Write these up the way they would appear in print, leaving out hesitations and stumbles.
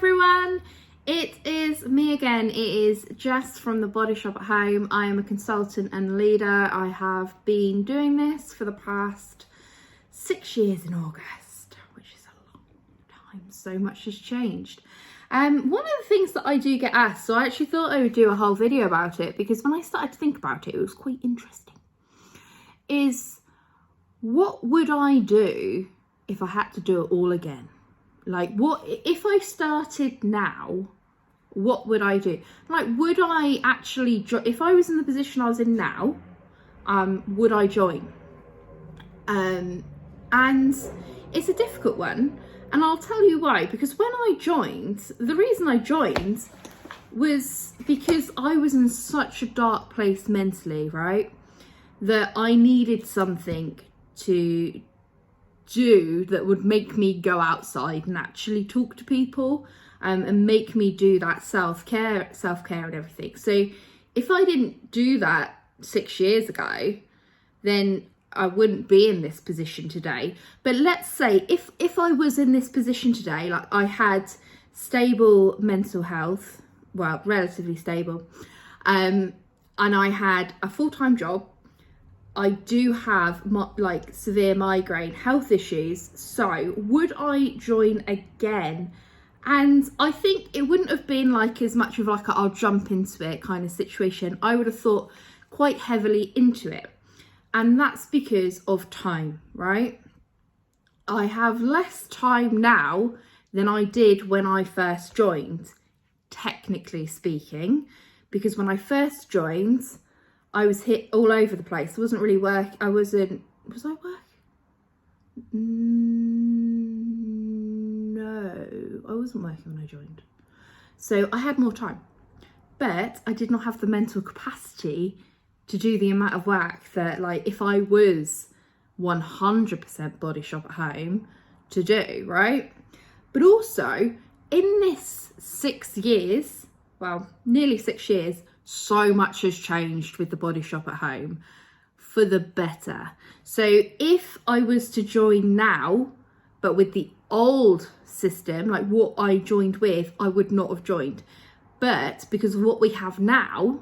everyone, it is me again. It is Jess from The Body Shop at Home. I am a consultant and leader. I have been doing this for the past 6 years in August, which is a long time. So much has changed. One of the things that I do get asked, so I actually thought I would do a whole video about it because when I started to think about it, it was quite interesting, is what would I do if I had to do it all again? Like, what if I started now, what would I do? Like, would I actually, if I was in the position I was in now, would I join? And it's a difficult one, and I'll tell you why. Because when I joined, the reason I joined was because I was in such a dark place mentally, right? That I needed something to do that would make me go outside and actually talk to people, and make me do that self-care and everything. So if I didn't do that 6 years ago, then I wouldn't be in this position today. But let's say if I was in this position today, like I had stable mental health, well, relatively stable, and I had a full-time job. I do have like severe migraine health issues. So would I join again? And I think it wouldn't have been like as much of like a, I'll jump into it kind of situation. I would have thought quite heavily into it. And that's because of time, right? I have less time now than I did when I first joined, technically speaking, because when I first joined, I was hit all over the place. I wasn't really was I working? No, I wasn't working when I joined. So I had more time, but I did not have the mental capacity to do the amount of work that, like, if I was 100% Body Shop at Home to do, right? But also in this 6 years, well, nearly 6 years, so much has changed with the Body Shop at Home for the better. So if I was to join now, but with the old system, like what I joined with, I would not have joined. But because of what we have now,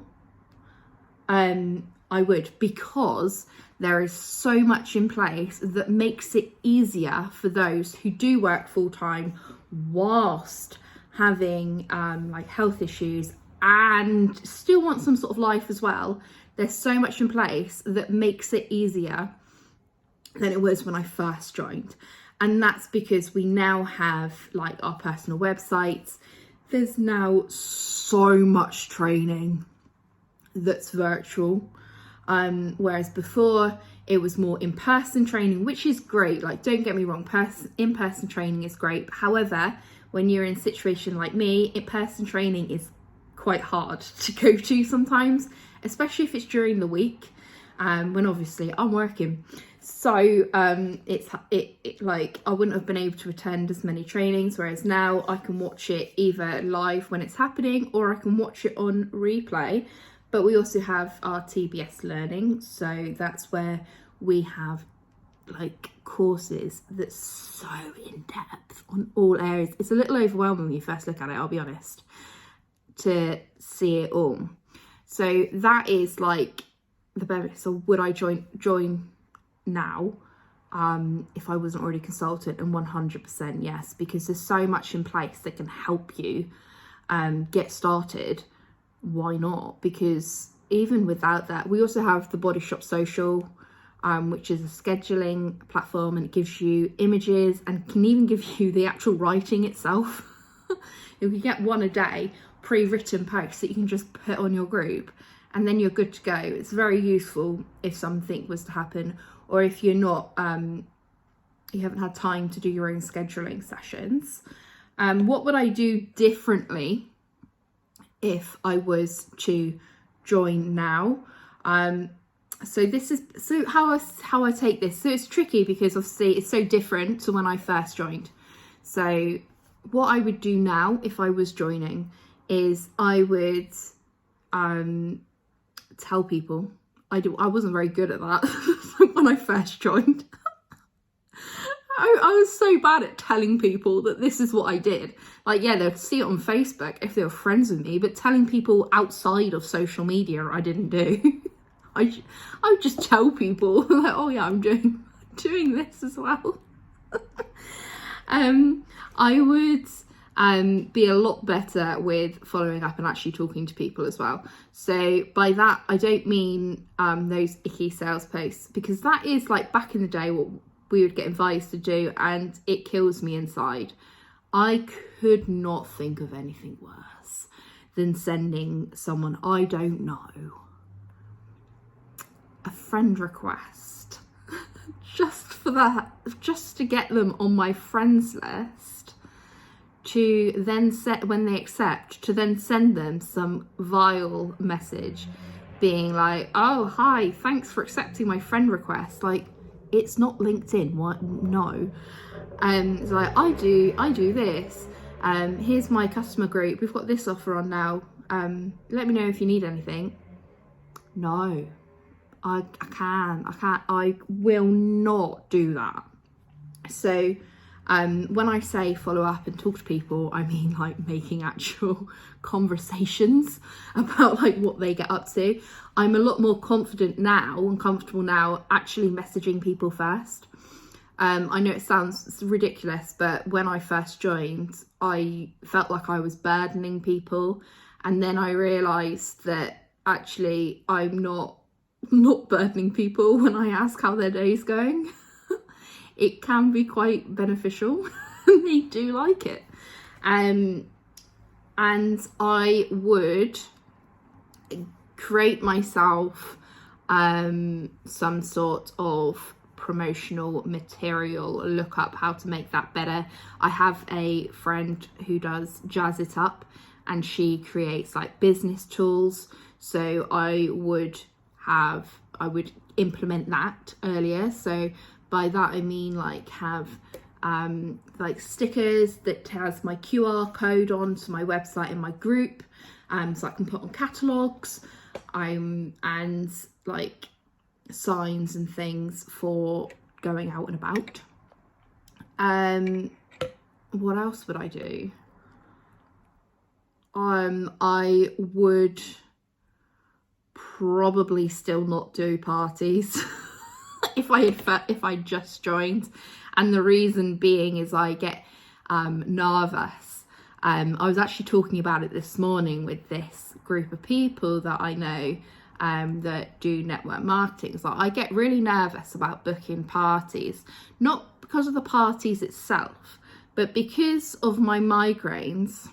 I would, because there is so much in place that makes it easier for those who do work full time whilst having like health issues and still want some sort of life as well. There's so much in place that makes it easier than it was when I first joined. And that's because we now have like our personal websites. There's now so much training that's virtual, whereas before it was more in-person training, which is great. Like, don't get me wrong, in-person training is great. However, when you're in a situation like me, in-person training is quite hard to go to sometimes, especially if it's during the week, when obviously I'm working. So it's like I wouldn't have been able to attend as many trainings, whereas now I can watch it either live when it's happening or I can watch it on replay. But we also have our TBS learning, so that's where we have like courses that's so in depth on all areas. It's a little overwhelming when you first look at it, I'll be honest, to see it all. So that is like the benefit. So would I join now if I wasn't already consultant? And 100% yes, because there's so much in place that can help you get started. Why not? Because even without that, we also have the Body Shop Social, which is a scheduling platform, and it gives you images and can even give you the actual writing itself. If you get one a day, pre-written posts that you can just put on your group, and then you're good to go. It's very useful if something was to happen, or if you're not, you haven't had time to do your own scheduling sessions. What would I do differently if I was to join now? So this is how I take this. So it's tricky because obviously it's so different to when I first joined. So what I would do now if I was joining is I would tell people. I wasn't very good at that when I first joined. I was so bad at telling people that this is what I did. Like, yeah, they'd see it on Facebook if they were friends with me, but telling people outside of social media I didn't do. I would just tell people, like, oh yeah, I'm doing this as well. I would be a lot better with following up and actually talking to people as well. So by that, I don't mean those icky sales posts, because that is like back in the day what we would get advised to do, and it kills me inside. I could not think of anything worse than sending someone I don't know a friend request just for that, just to get them on my friends list, to then set, when they accept, to then send them some vile message being like, oh hi, thanks for accepting my friend request. Like, it's not LinkedIn. What? No. It's like, I do this. Here's my customer group. We've got this offer on now. Let me know if you need anything. No, I will not do that. So when I say follow up and talk to people, I mean like making actual conversations about like what they get up to. I'm a lot more confident now and comfortable now actually messaging people first. I know it sounds ridiculous, but when I first joined, I felt like I was burdening people. And then I realised that actually I'm not burdening people when I ask how their day's going. It can be quite beneficial. They do like it. And I would create myself some sort of promotional material, look up how to make that better. I have a friend who does Jazz It Up, and she creates like business tools. So I would implement that earlier. So by that I mean like have like stickers that has my QR code on to my website and my group, so I can put on catalogs, and like signs and things for going out and about. What else would I do? I would probably still not do parties if I just joined, and the reason being is I get nervous. I was actually talking about it this morning with this group of people that I know that do network marketing. So I get really nervous about booking parties, not because of the parties itself, but because of my migraines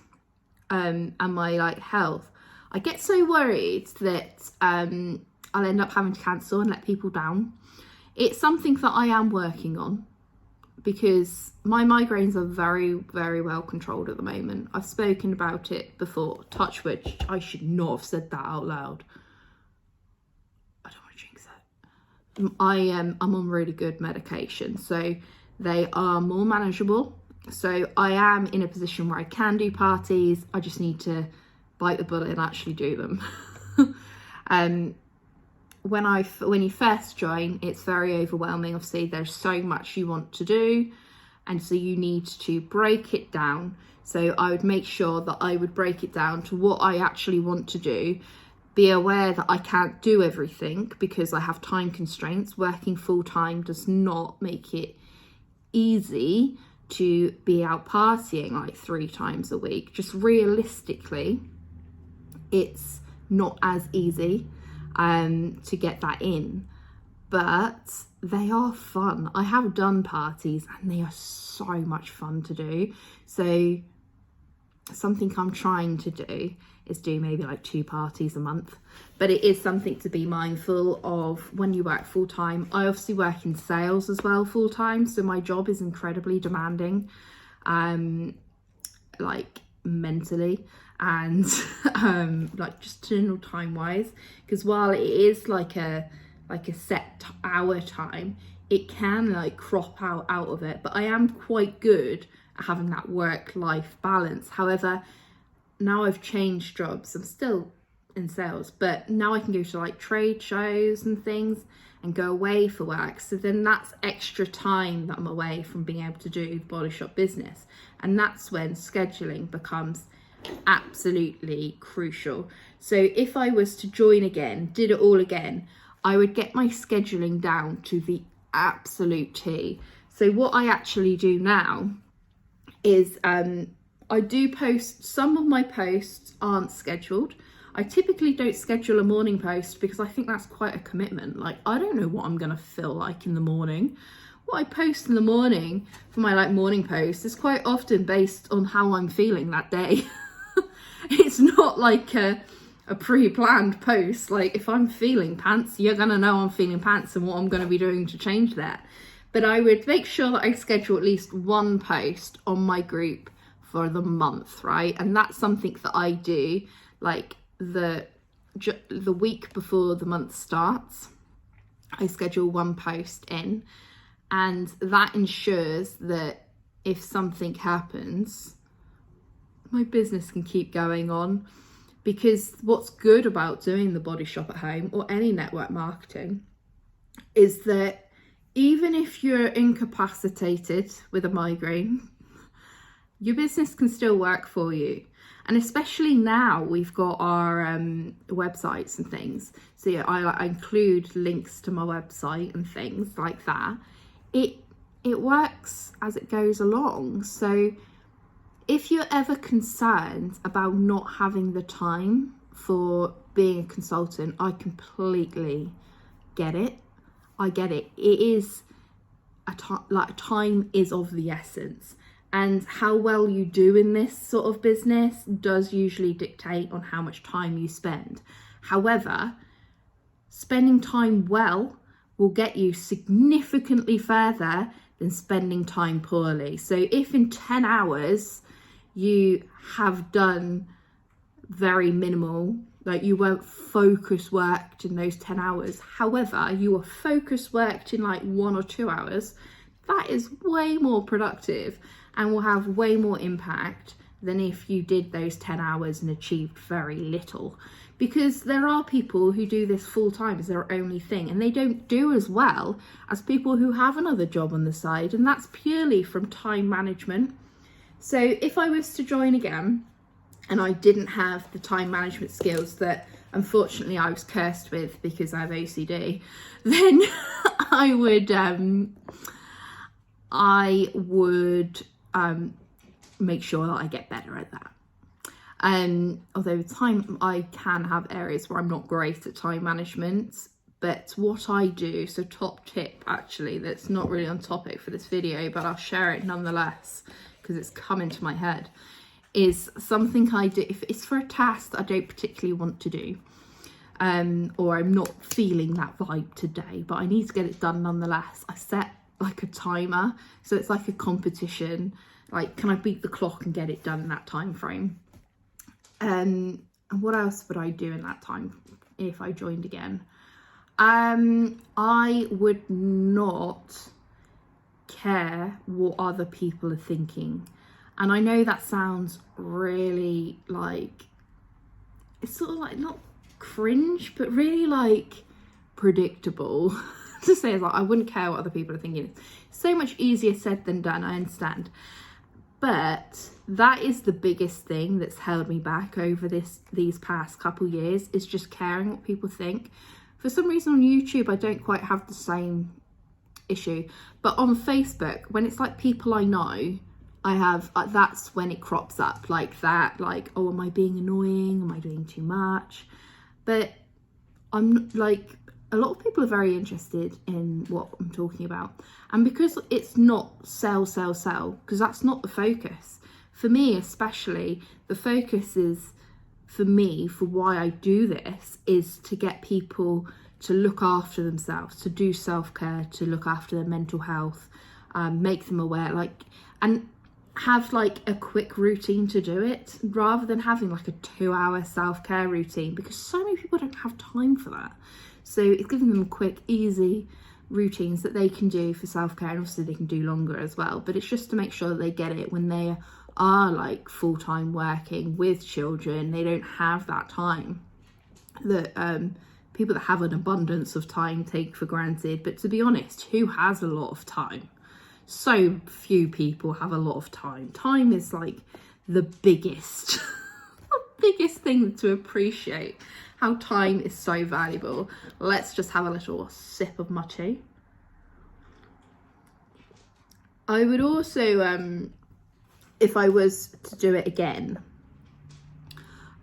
and my like health. I get so worried that I'll end up having to cancel and let people down. It's something that I am working on, because my migraines are very, very well controlled at the moment. I've spoken about it before. Touch wood, I should not have said that out loud. I don't want to jinx it. I'm on really good medication, so they are more manageable. So I am in a position where I can do parties. I just need to bite the bullet and actually do them. When you first join, it's very overwhelming. Obviously, there's so much you want to do, and so you need to break it down. So I would make sure that I would break it down to what I actually want to do. Be aware that I can't do everything because I have time constraints. Working full time does not make it easy to be out partying like 3 times a week. Just realistically, it's not as easy to get that in, but they are fun. I have done parties and they are so much fun to do. So something I'm trying to do is do maybe like 2 parties a month, but it is something to be mindful of when you work full time. I obviously work in sales as well full time, so my job is incredibly demanding, like mentally and like just general time wise, because while it is like a set hour time, it can like crop out of it, but I am quite good at having that work-life balance. However, now I've changed jobs, I'm still in sales, but now I can go to like trade shows and things and go away for work. So then that's extra time that I'm away from being able to do the Body Shop business. And that's when scheduling becomes absolutely crucial. So if I was to join again, did it all again, I would get my scheduling down to the absolute T. So what I actually do now is I do post, some of my posts aren't scheduled. I typically don't schedule a morning post because I think that's quite a commitment. Like, I don't know what I'm gonna feel like in the morning. What I post in the morning for my like morning post is quite often based on how I'm feeling that day. It's not like a pre-planned post. Like, if I'm feeling pants, you're gonna know I'm feeling pants and what I'm gonna be doing to change that. But I would make sure that I schedule at least one post on my group for the month, right? And that's something that I do like the week before the month starts. I schedule one post in, and that ensures that if something happens, my business can keep going on. Because what's good about doing the Body Shop at home or any network marketing is that even if you're incapacitated with a migraine, your business can still work for you. And especially now we've got our websites and things. So yeah, I include links to my website and things like that. It works as it goes along. So if you're ever concerned about not having the time for being a consultant, I completely get it. I get it. It is time is of the essence. And how well you do in this sort of business does usually dictate on how much time you spend. However, spending time well will get you significantly further than spending time poorly. So if in 10 hours you have done very minimal, like you weren't focus worked in those 10 hours, however, you were focus worked in like 1 or 2 hours, that is way more productive and will have way more impact than if you did those 10 hours and achieved very little. Because there are people who do this full time as their only thing, and they don't do as well as people who have another job on the side, and that's purely from time management. So if I was to join again and I didn't have the time management skills that unfortunately I was cursed with because I have OCD, then I would make sure that I get better at that. Although time, I can have areas where I'm not great at time management, but what I do, so top tip actually, that's not really on topic for this video, but I'll share it nonetheless because it's come into my head, is something I do if it's for a task that I don't particularly want to do, or I'm not feeling that vibe today, but I need to get it done nonetheless. I set like a timer, so it's like a competition, like can I beat the clock and get it done in that time frame. And what else would I do in that time if I joined again? I would not care what other people are thinking. And I know that sounds really like, it's sort of like not cringe, but really like predictable to say. It's like, I wouldn't care what other people are thinking. It's so much easier said than done, I understand. But that is the biggest thing that's held me back over these past couple years, is just caring what people think. For some reason on YouTube, I don't quite have the same issue. But on Facebook, when it's like people I know, I have, that's when it crops up like that. Like, oh, am I being annoying? Am I doing too much? But I'm like, a lot of people are very interested in what I'm talking about. And because it's not sell, because that's not the focus. For me especially, the focus is, for me, for why I do this, is to get people to look after themselves, to do self-care, to look after their mental health, make them aware, like, and have like a quick routine to do it, rather than having like a 2-hour self-care routine, because so many people don't have time for that. So it's giving them quick, easy routines that they can do for self-care, and obviously they can do longer as well, but it's just to make sure that they get it when they are like full-time working with children. They don't have that time. that people that have an abundance of time take for granted. But to be honest, who has a lot of time? So few people have a lot of time. Time is like the biggest biggest thing to appreciate, how time is so valuable. Let's just have a little sip of my tea. I would also, if I was to do it again,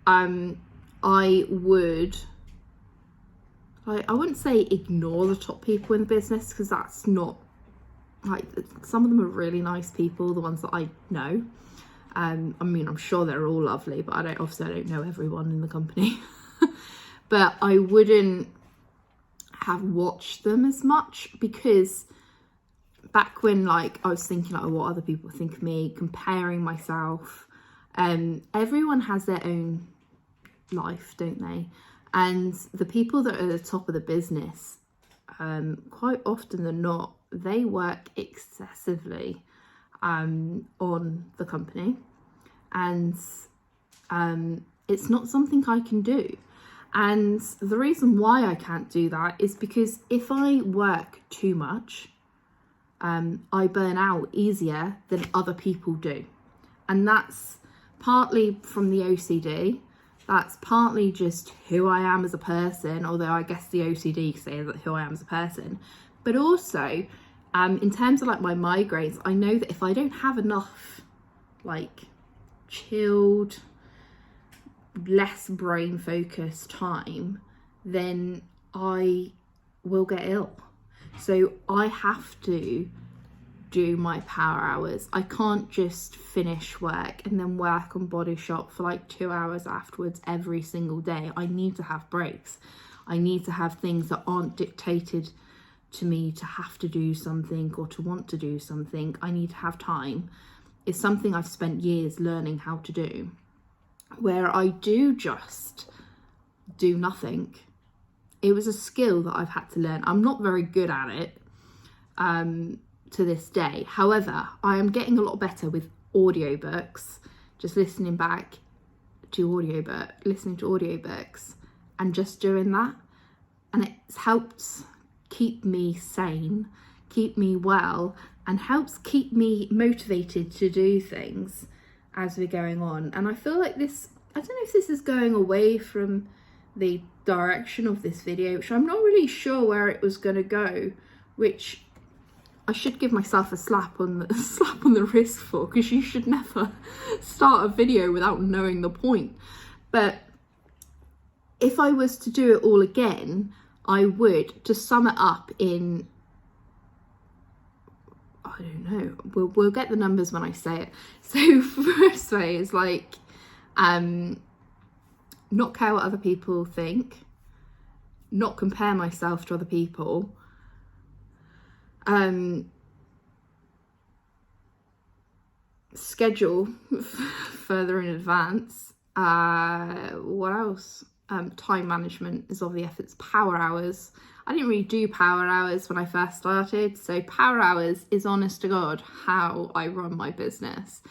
I would, I wouldn't say ignore the top people in the business, because that's not, like, some of them are really nice people, the ones that I know. I mean, I'm sure they're all lovely, but I don't know everyone in the company. But I wouldn't have watched them as much, because back when, like, I was thinking, like, what other people think of me, comparing myself, everyone has their own life, don't they? And the people that are at the top of the business, quite often than not, they work excessively on the company, and it's not something I can do. And the reason why I can't do that is because if I work too much, I burn out easier than other people do. And that's partly from the OCD. That's partly just who I am as a person, although I guess the OCD says that who I am as a person. But also, in terms of like my migraines, I know that if I don't have enough like chilled, less brain focused time, then I will get ill. So I have to do my power hours. I can't just finish work and then work on Body Shop for like 2 hours afterwards every single day. I need to have breaks. I need to have things that aren't dictated to me to have to do something or to want to do something. I need to have time. It's something I've spent years learning how to do, where I do just do nothing. It was a skill that I've had to learn. I'm not very good at it to this day. However, I am getting a lot better with audiobooks, just listening back to listening to audiobooks and just doing that. And it's helped keep me sane, keep me well, and helps keep me motivated to do things as we're going on. And I feel like this, I don't know if this is going away from the direction of this video, which I'm not really sure where it was going to go, which I should give myself a slap on the wrist for, because you should never start a video without knowing the point. But if I was to do it all again, I would, to sum it up in, I don't know, we'll get the numbers when I say it. So first way is like, not care what other people think, not compare myself to other people, schedule further in advance. What else? Time management is of the efforts. Power hours. I didn't really do power hours when I first started, so power hours is, honest to God, how I run my business.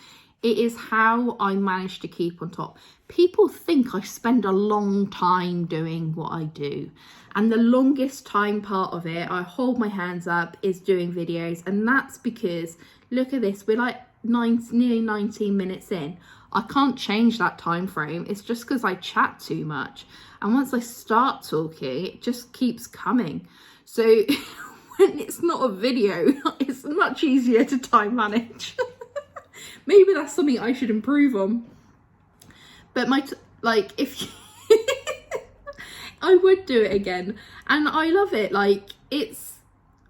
It is how I manage to keep on top. People think I spend a long time doing what I do, and the longest time part of it, I hold my hands up, is doing videos. And that's because, look at this, we're like nearly 19 minutes in. I can't change that time frame. It's just because I chat too much, and once I start talking, it just keeps coming. So when it's not a video, it's much easier to time manage. Maybe that's something I should improve on. But if I would do it again, and I love it. Like, it's,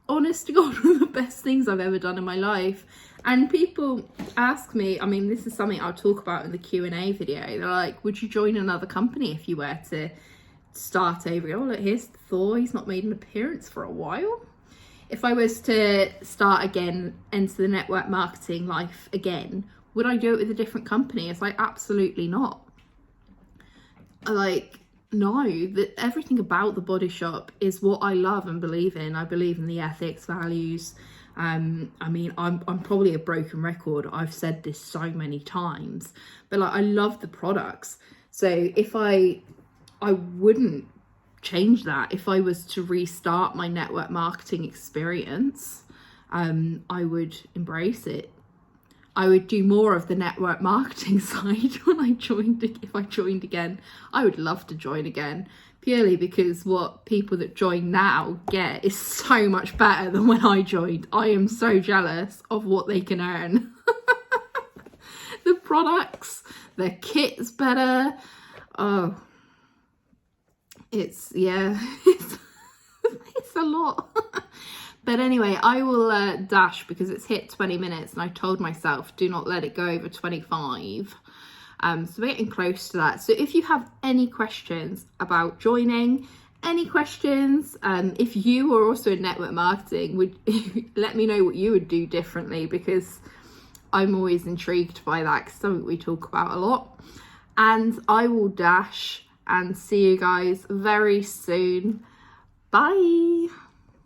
honest to God, one of the best things I've ever done in my life. And people ask me, I mean, this is something I'll talk about in the Q&A video. They're like, would you join another company if you were to start over? Oh, look, here's Thor. He's not made an appearance for a while. If I was to start again, enter the network marketing life again, would I do it with a different company? It's like, absolutely not. Like, no, that everything about the Body Shop is what I love and believe in. I believe in the ethics, values. I mean, I'm probably a broken record. I've said this so many times, but like, I love the products. So if I I wouldn't change that. If I was to restart my network marketing experience, I would embrace it. I would do more of the network marketing side when I joined. If I joined again, I would love to join again, purely because what people that join now get is so much better than when I joined. I am so jealous of what they can earn. The products, the kit's better. Oh, it's it's a lot. But anyway, I will dash because it's hit 20 minutes and I told myself do not let it go over 25. So we're getting close to that. So if you have any questions about joining, any questions, if you are also in network marketing, would let me know what you would do differently, because I'm always intrigued by that, because something we talk about a lot. And I will dash and see you guys very soon. Bye.